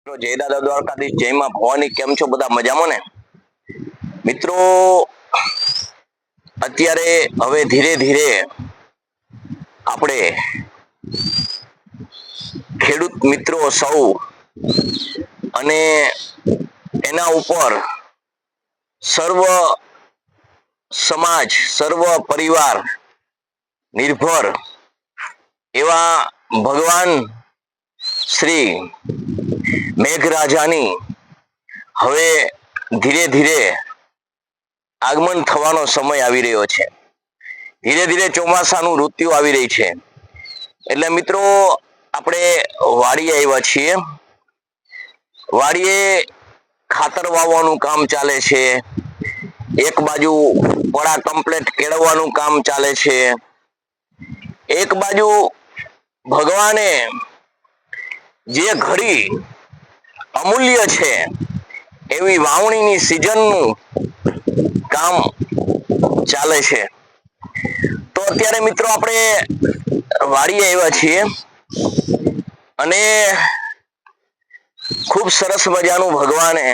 જય દાદા દ્વારકાધીશ, જય માં ભવાની. કેમ છો બધા? મજામાં ને મિત્રો? અત્યારે હવે ધીરે ધીરે આપણે ખેડૂત મિત્રો સૌ અને એના ઉપર સર્વ સમાજ, સર્વ પરિવાર નિર્ભર એવા ભગવાન શ્રી મેઘરાજાની હવે ધીરે ધીરે આગમન થવાનો સમય આવી રહ્યો છે. ધીરે ધીરે ચોમાસાનું ઋતુ આવી રહી છે. એટલે મિત્રો આપણે વાડીએ આવ્યા છીએ. વાડીએ ખાતર વાવવાનું કામ ચાલે છે. એક બાજુ પડા કમ્પ્લેટ કેળવવાનું કામ ચાલે છે. એક બાજુ ભગવાને જે ઘડી અમૂલ્ય છે એવી વાવણીની સિઝનનું કામ ચાલે છે. તો અત્યારે મિત્રો આપણે વાડીએ આવ્યા છીએ અને ખૂબ સરસ મજાનું ભગવાને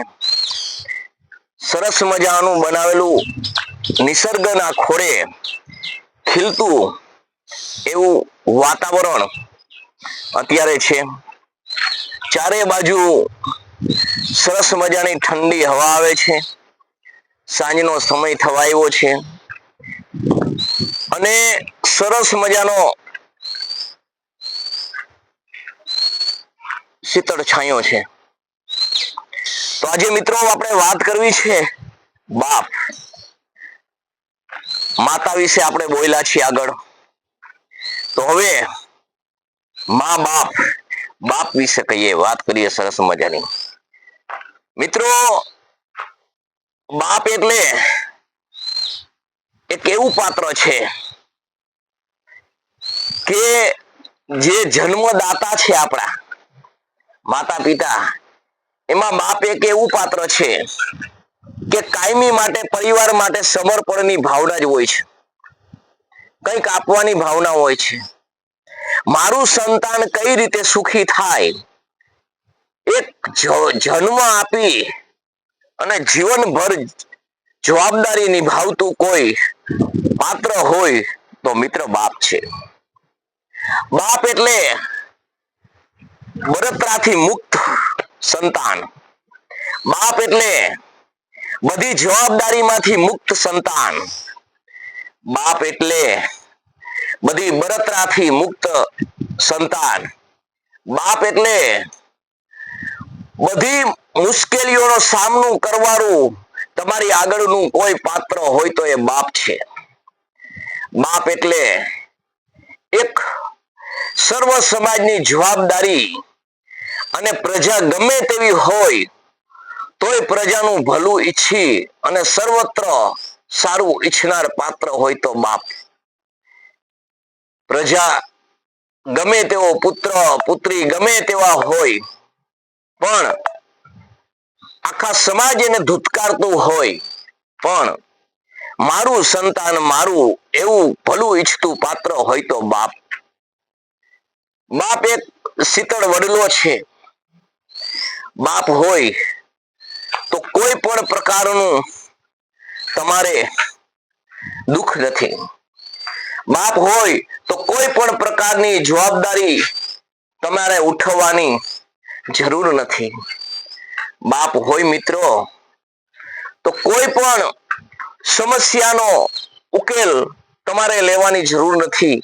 સરસ મજાનું બનાવેલું નિસર્ગના ખોળે ખીલતું એવું વાતાવરણ અત્યારે છે. ચારે બાજુ સરસ મજાની ઠંડી હવા આવે છે. સાંજનો સમય થવા આવ્યો છે અને સરસ મજાનો શીતળ છાંયો છે. તો આજે મિત્રો આપણે વાત કરવી છે બાપ. માતા વિશે આપણે બોલ્યા છીએ આગળ, તો હવે મા બાપ, બાપ વિશે કહીએ, વાત કરીએ સરસ મજાની. મિત્રો બાપ એટલે એક એવું પાત્ર છે કે જે જન્મદાતા છે આપણા માતા પિતા, એમાં બાપ એક એવું પાત્ર છે કે કાયમી માટે પરિવાર માટે સમર્પણની ભાવના જ હોય છે. કંઈક આપવાની ભાવના હોય છે. મારું સંતાન કઈ રીતે સુખી થાય, એક જન્મ આપી અને જીવનભર જવાબદારી નિભાવતું કોઈ પાત્ર હોય તો મિત્ર બાપ છે. બાપ એટલે બળતરાથી મુક્ત સંતાન. બાપ એટલે બધી જવાબદારીમાંથી મુક્ત સંતાન. બાપ એટલે બધી બળતરાથી મુક્ત સંતાન. બાપ એટલે બધી મુશ્કેલીઓનો સામનો કરવાનું તમારી આગળનું કોઈ પાત્ર હોય તો એ બાપ છે. બાપ એટલે એક સર્વ સમાજની જવાબદારી અને પ્રજા ગમે તેવી હોય તોય પ્રજાનું ભલું ઈચ્છી અને સર્વત્ર સારું ઈચ્છનાર પાત્ર હોય તો બાપ. પ્રજા ગમે તેવો પુત્ર પુત્રી ગમે તેવા હોય પણ આખા સમાજ એને ધુતકારતું હોય પણ મારું સંતાન મારું એવું ભલું ઈચ્છતું પાત્ર હોય તો બાપ. બાપ એક શીતળ વડલો છે. બાપ હોય તો કોઈ પણ પ્રકારનું તમારે દુઃખ નથી. બાપ હોય તો કોઈ પણ પ્રકારની જવાબદારી તમારે ઉઠાવવાની જરૂર નથી. બાપ હોય મિત્રો તો કોઈ પણ સમસ્યાનો ઉકેલ તમારે લેવાની જરૂર નથી.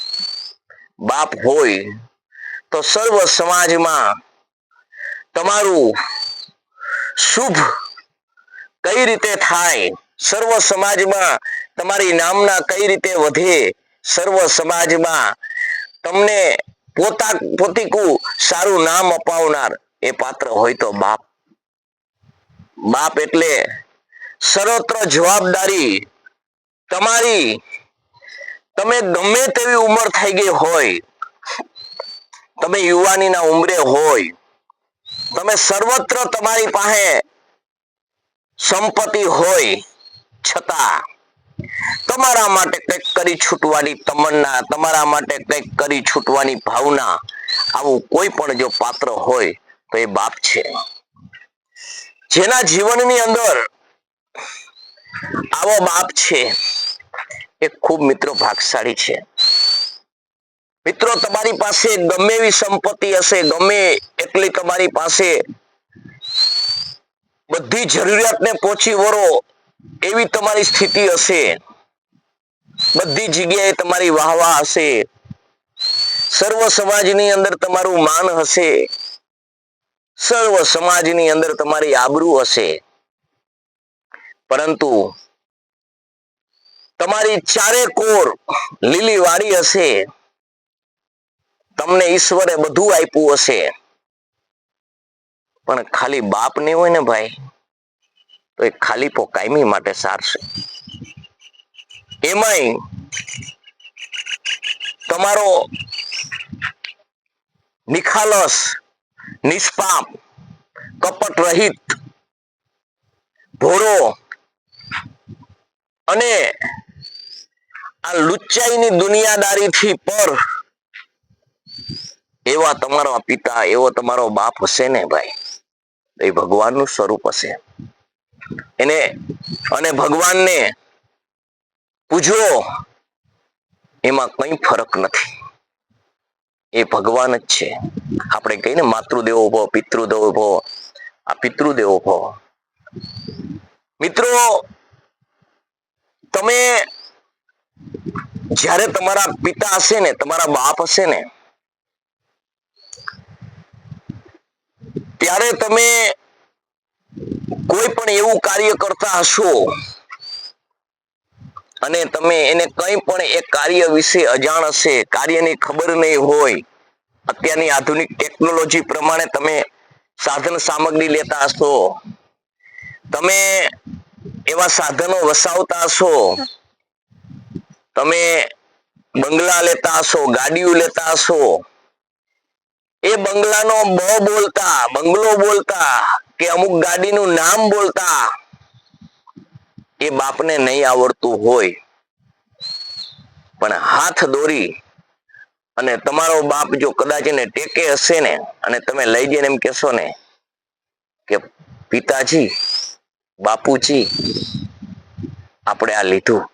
બાપ હોય તો સર્વ સમાજમાં તમારું શુભ કઈ રીતે થાય, સર્વ સમાજમાં તમારી નામના કઈ રીતે વધે, સર્વ સમાજમાં તમને પોતીકું સારું નામ અપાવનાર એ પાત્ર હોય તો બાપ. બાપ એટલે સર્વત્ર જવાબદારી તમારી, તમે ગમે તેવી ઉંમર થઈ ગઈ હોય, તમે યુવાનીના ઉંમરે હોય, તમે સર્વત્ર તમારી પાસે સંપત્તિ હોય છતાં તમારા માટે કંઈક કરી છૂટવાની તમન્ના, તમારા માટે કંઈક કરી છૂટવાની ભાવના, આવું કોઈ પણ જો પાત્ર હોય તો એ બાપ છે. જેના જીવનની અંદર આવો બાપ છે એ ખૂબ મિત્રો ભાગશાળી છે. મિત્રો, તમારી પાસે ગમે એવી સંપત્તિ હશે, ગમે એટલી તમારી પાસે બધી જરૂરિયાતને પહોંચી વળો એવી તમારી સ્થિતિ હશે, બધી જગ્યાએ તમારી વાહવા હશે, સર્વ સમાજની અંદર તમારું માન હશે, સર્વ સમાજની અંદર તમારી આબરૂ હશે, પરંતુ તમારી ચારે કોર લીલી વાડી હશે, તમને ઈશ્વરે બધું આપ્યું હશે, પણ ખાલી બાપ ને હોય ને ભાઈ, તો એ ખાલીપો કાયમી માટે સારશે. એમાંય તમારો નિખાલસ, નિષ્પાપ, કપટ રહિત, ભોળો અને આ લુચ્ચાઈની દુનિયાદારીથી પર એવા તમારા પિતા, એવો તમારો બાપ હશે ને ભાઈ, એ ભગવાનનું સ્વરૂપ હશે. એને અને ભગવાનને પૂજવો એમાં કંઈ ફરક નથી, એ ભગવાન જ છે. આપણે કહીએ ને માતૃદેવો ભવ, પિતૃદેવો ભવ, આ પિતૃદેવો ભવ. મિત્રો, તમે જ્યારે તમારા પિતા હશે ને, તમારા બાપ હશે ને, ત્યારે તમે કોઈ પણ એવું કાર્ય કરતા હશો અને તમે એને કંઈ પણ એ કાર્ય વિશે અજાણ હશે, કાર્યની ખબર નહીં હોય, અત્યારની આધુનિક ટેકનોલોજી પ્રમાણે તમે સાધન સામગ્રી લેતા હશો, તમે એવા સાધનો વસાવતા હશો, તમે બંગલા લેતા હશો, ગાડીઓ લેતા હશો, એ બંગલાનો બંગલો બોલતા કે અમુક ગાડીનું નામ બોલતા એ બાપને નહીં આવડતું હોય, પણ હાથ દોરી અને તમારો બાપ જો કદાચ એને ટેકે હશે ને, અને તમે લઈ જઈને એમ કહેશો ને કે પિતાજી, બાપુજી, આપણે આ લીધું,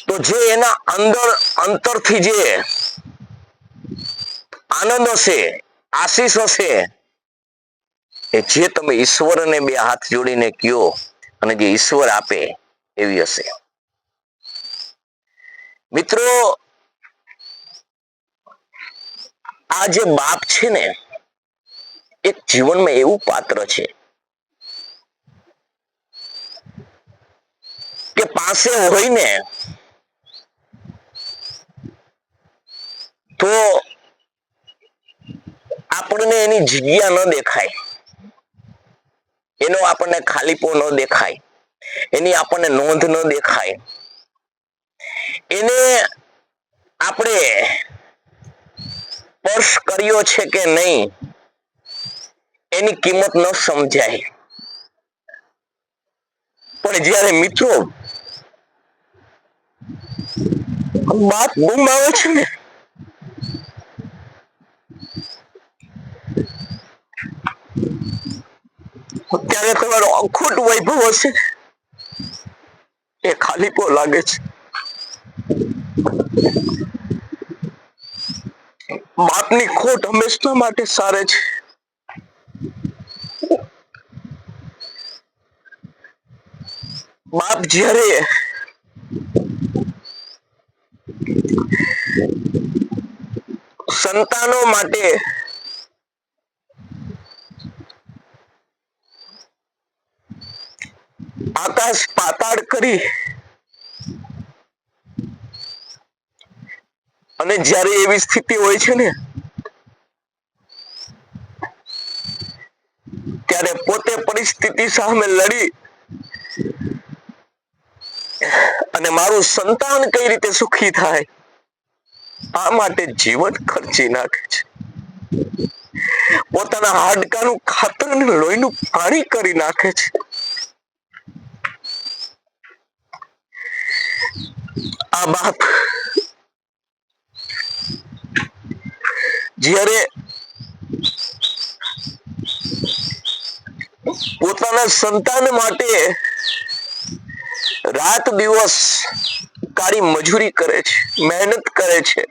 તો જે એના અંતરથી જે આનંદ હશે, આશીષ હશે, એ જે તમે ઈશ્વરને બે હાથ જોડીને કયો અને જે ઈશ્વર આપે એવી હશે. મિત્રો, આ જે બાપ છે ને, એક જીવનમાં એવું પાત્ર છે કે પાસે હોય ને તો આપણને એની જગ્યા ન દેખાય, એનો આપણને ખાલીપો ન દેખાય, એની આપણને નોંધ ન દેખાય, એને આપણે સ્પર્શ કર્યો છે કે નહીં એની કિંમત ન સમજાય. પણ જ્યારે મિત્રો બાપ ગુમાવે છે ને, ત્યારે તમારો અખૂટ વૈભવ હશે એ ખાલીપો લાગે છે. બાપની ખોટ હંમેશા માટે સારે છે. બાપ જ્યારે સંતાનો માટે આકાશ પાતાળ કરી અને જ્યારે એવી સ્થિતિ હોય છે ને, ત્યારે પોતે પરિસ્થિતિ સામે લડી અને મારું સંતાન કઈ રીતે સુખી થાય આ માટે જીવન ખર્ચી નાખે છે. પોતાના હાડકાનું ખાતર અને લોહીનું પાણી કરી નાખે છે. આ બાપ જ્યારે પોતાના સંતાન માટે રાત દિવસ કાળી મજૂરી કરે છે, મહેનત કરે છે,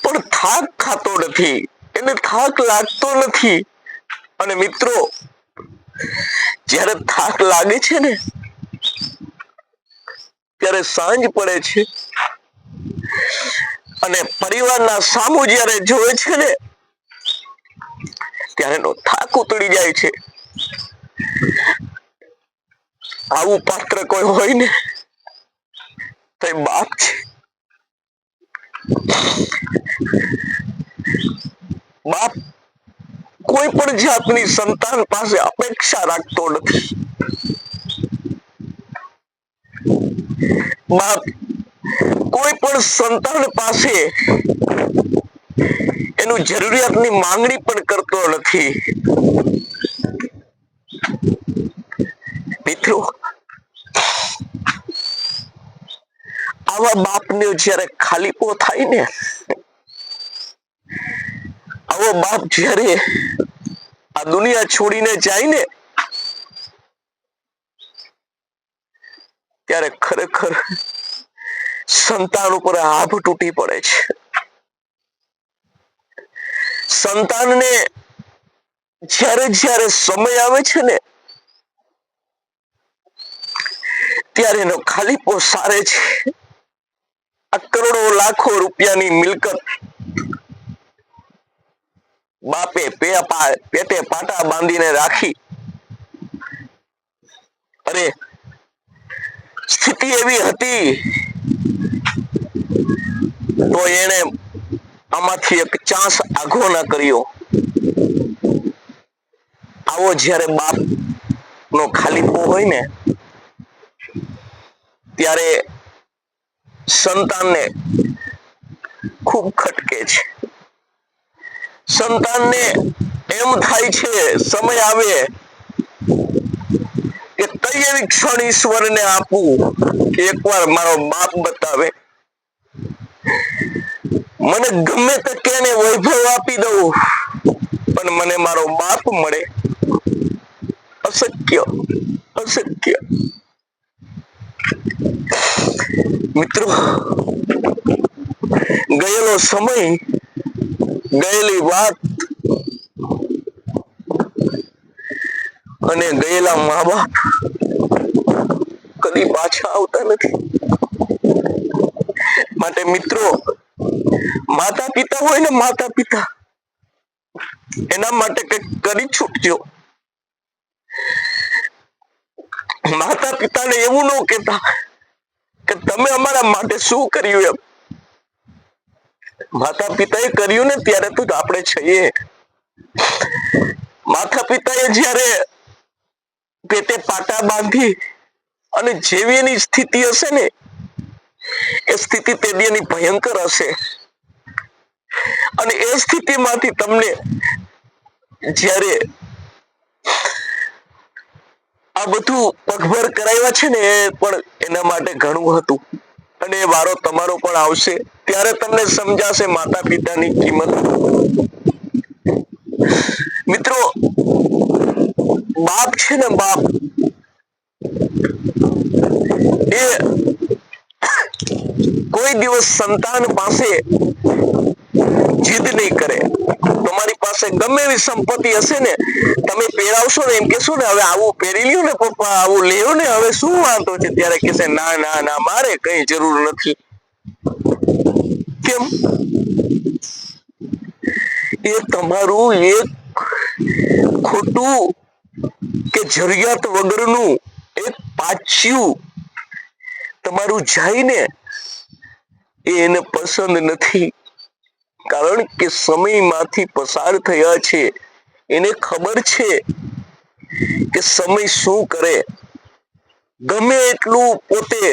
પણ થાક ખાતો નથી, એને થાક લાગતો નથી. અને મિત્રો, જ્યારે થાક લાગે છે ને, ત્યારે સાંજ પડે છે અને પરિવારના સામું જ્યારે જોવે છે ને, ત્યારે એનો થાક ઉતરી જાય છે. આવું પાત્ર કોઈ હોય ને તો એ બાપ છે. બાપ કોઈ પણ જાતની સંતાન પાસે અપેક્ષા રાખતો નથી. બાપ કોઈ પણ સંતાન પાસે એનું જરૂરિયાતની માંગણી પણ કરતો નથી. મિત્રો, આવા બાપને જ્યારે ખાલીપો થાય ને, આવો બાપ જ્યારે આ દુનિયા છોડીને જાય ને, ત્યારે ખરેખર સંતાન ઉપર આભ તૂટી પડે છે. સંતાનને જ્યારે જ્યારે સમય આવે છે ને, ત્યારે એનો ખાલીપો સારે છે. આ કરોડો લાખો રૂપિયાની મિલકત બાપે પેટે પાટા બાંધીને રાખી, અરે સ્થિતિ એવી હતી તો એને આમાંથી એક ચાન્સ આઘો ના કર્યો. આવો જ્યારે બાપ નો ખાલીપો હોય ને, ત્યારે સંતાનને ખૂબ ખટકે છે. સંતાનને એમ થાય છે સમય આવે કે કઈ એવી ક્ષણ ઈશ્વરને આપું કે એકવાર મારો બાપ બતાવે, મને ગમે તકે એને વૈભવ આપી દઉં પણ મને મારો બાપ મળે. અશક્ય, અશક્ય. મિત્રો, ગયેલો સમય, ગયેલી વાત અને ગયેલા મા બાપ કદી પાછા આવતા નથી. માટે મિત્રો, માતા પિતા હોય ને, માતા પિતા, એના માટે કંઈક કરી છૂટજો. માતા પિતાને એવું ન કહેતા કે તમે અમારા માટે શું કર્યું એમ. માતા પિતાએ કર્યું ને ત્યારે તો આપણે છીએ. માતા પિતાએ જ્યારે પેટે પાટા બાંધી અને જેવી એની સ્થિતિ હશે ને, એ સ્થિતિ તે દીની ભયંકર હશે. અને એ સ્થિતિમાંથી તમને જ્યારે આ બધું પગભર કરાવ્યા છે ને, એ પણ એના માટે ઘણું હતું. અને એ વારો તમારો પણ આવશે, ત્યારે તમને સમજાશે માતા પિતાની કિંમત. મિત્રો, બાપ છે ને, બાપ એ કોઈ દિવસ સંતાન પાસે જીદ નહીં કરે. તમારી પાસે ગમે એવી સંપત્તિ હશે ને, તમે પહેરાવશો ને, એમ કેશો ને હવે આવું પહેરી લ્યો ને પપ્પા, આવું લેવો ને, હવે શું વાંધો છે, ત્યારે કહેશે ના ના ના, મારે કઈ જરૂર નથી. કેમ? એ તમારું એક ખોટું કે જરૂરિયાત વગરનું એક પાછું તમારું જાય ને, એ એને પસંદ નથી. કારણ કે સમયમાંથી પસાર થયા છે, એને ખબર છે કે સમય શું કરે. ગમે એટલું પોતે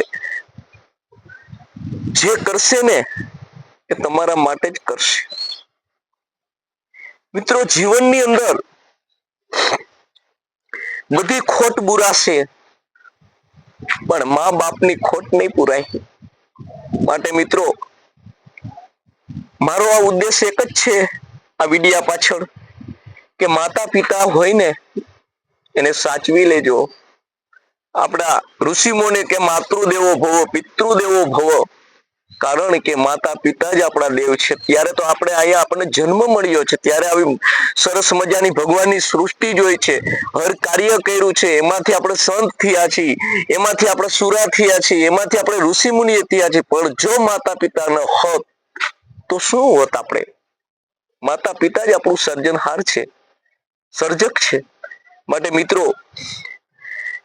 જે કરશે ને, એ તમારા માટે જ કરશે. મિત્રો, જીવનની અંદર બધી ખોટ બુરાશે, પણ મા બાપની ખોટ નહીં પુરાય. માટે મિત્રો, મારો આ ઉદ્દેશ એક જ છે આ વિડિયા પાછળ, કે માતા પિતા હોય ને એને સાચવી લેજો. આપણા ઋષિમુનિ કે માતૃદેવો ભવો પિતૃદેવો ભવો, કારણ કે માતા પિતા જ આપણા દેવ છે. ત્યારે તો આપણે અહીંયા આપણને જન્મ મળ્યો છે, ત્યારે આવી સરસ મજાની ભગવાનની સૃષ્ટિ જોઈ છે, હર કાર્ય કર્યું છે, એમાંથી આપણે સંત થયા છીએ, એમાંથી આપણે સુરા થયા છીએ, એમાંથી આપણે ઋષિમુનિ થયા છીએ. પણ જો માતા પિતા ન હોત તો શું હોત આપણે? માતા પિતા જ આપણું સર્જનહાર છે, સર્જક છે. માટે મિત્રો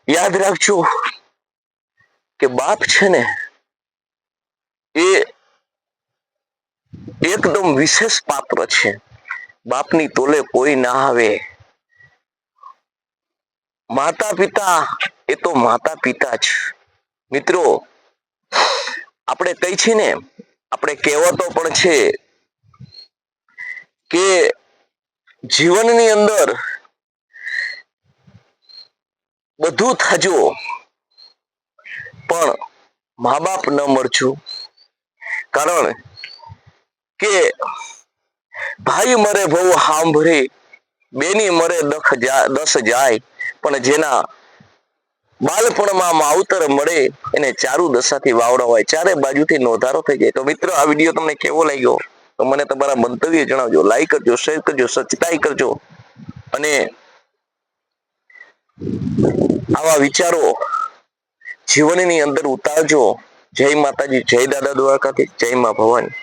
યાદ રાખજો કે બાપ છે ને એ એકદમ વિશેષ પાત્ર છે. બાપની તોલે કોઈ ના આવે. માતા પિતા એ તો માતા પિતા જ. મિત્રો આપણે કઈ છે ને, આપણે કહેવતો પણ છે કે જીવનની અંદર બધું થજો પણ મા બાપ ન મળજો. કારણ કે ભાઈ મરે ભવ સાંભળે, બેની મરે દસ જાય, પણ જેના બાળપણમાં માવતર મળે એને ચારુ દશાથી વાવડાવાય, ચારે બાજુથી નોંધારો થઈ જાય. તો મિત્રો આ વિડીયો તમને કેવો લાગ્યો તો મને તમારા મંતવ્ય જણાવજો. લાઈક કરજો, શેર કરજો, સબસ્ક્રાઇબ કરજો અને આવા વિચારો જીવનની અંદર ઉતારજો. જય માતાજી, જય દાદા દ્વારકાથી, જય મા ભવાની.